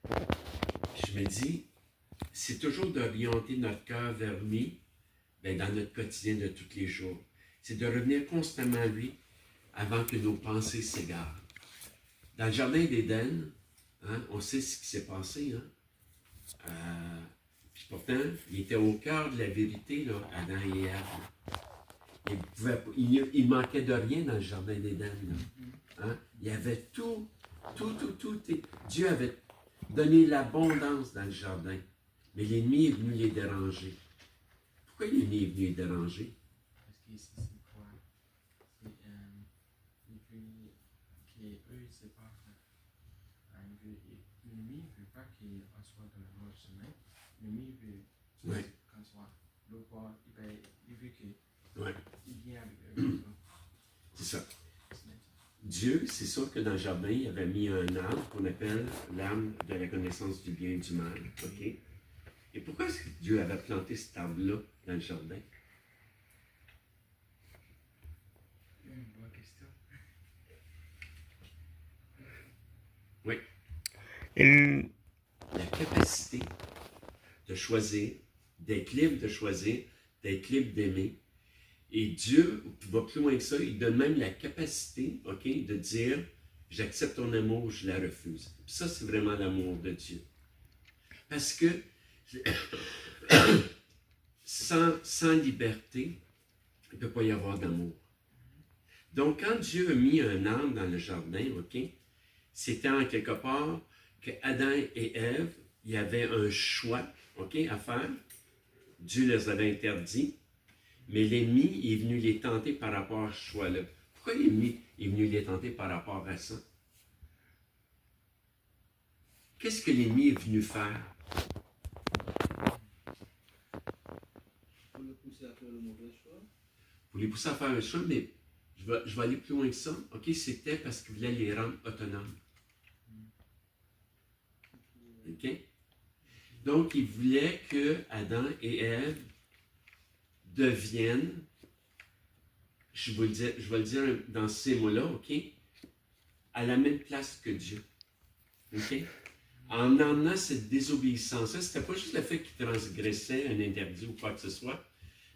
Je me dis, c'est toujours d'orienter notre cœur vers lui, ben, dans notre quotidien de tous les jours. C'est de revenir constamment à lui avant que nos pensées s'égarent. Dans le jardin d'Éden, hein, on sait ce qui s'est passé. Hein? Puis pourtant, il était au cœur de la vérité, là, Adam et Ève. Il manquait de rien dans le jardin d'Éden. Hein? Il y avait tout. Dieu avait donné l'abondance dans le jardin. Mais l'ennemi est venu les déranger. Pourquoi l'ennemi est venu les déranger? Parce que c'est quoi? C'est qu'eux, c'est pas. L'ennemi ne veut pas qu'on soit dans le bon chemin. L'ennemi veut qu'on soit le bon. Il veut qu'il vienne avec eux. C'est ça. Dieu, c'est sûr que dans le jardin, il avait mis un arbre qu'on appelle l'arbre de la connaissance du bien et du mal. OK? Et pourquoi est-ce que Dieu avait planté cet arbre-là dans le jardin? Une bonne question. Oui. La capacité de choisir, d'être libre de choisir, d'être libre d'aimer. Et Dieu va plus loin que ça, il donne même la capacité, OK, de dire « J'accepte ton amour, je la refuse ». Puis ça, c'est vraiment l'amour de Dieu. Parce que sans liberté, il ne peut pas y avoir d'amour. Donc, quand Dieu a mis un arbre dans le jardin, OK, c'était en quelque part que Adam et Ève, il y avait un choix, OK, à faire. Dieu les avait interdits. Mais l'ennemi est venu les tenter par rapport à ce choix-là. Pourquoi l'ennemi est venu les tenter par rapport à ça? Qu'est-ce que l'ennemi est venu faire? Pour les pousser à faire le mauvais choix. Pour les pousser à faire un choix, mais je vais aller plus loin que ça. OK, c'était parce qu'il voulait les rendre autonomes. OK? Donc, il voulait que Adam et Ève deviennent, je vais le dire dans ces mots-là, OK, à la même place que Dieu. OK? En emmenant cette désobéissance-là, ce n'était pas juste le fait qu'ils transgressaient un interdit ou quoi que ce soit,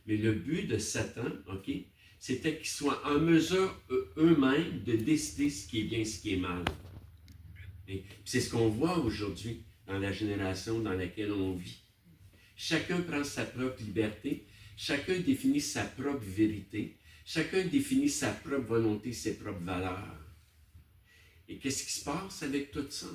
mais le but de Satan, OK, c'était qu'ils soient en mesure eux-mêmes de décider ce qui est bien et ce qui est mal. Et c'est ce qu'on voit aujourd'hui dans la génération dans laquelle on vit. Chacun prend sa propre liberté. Chacun définit sa propre vérité. Chacun définit sa propre volonté, ses propres valeurs. Et qu'est-ce qui se passe avec tout ça?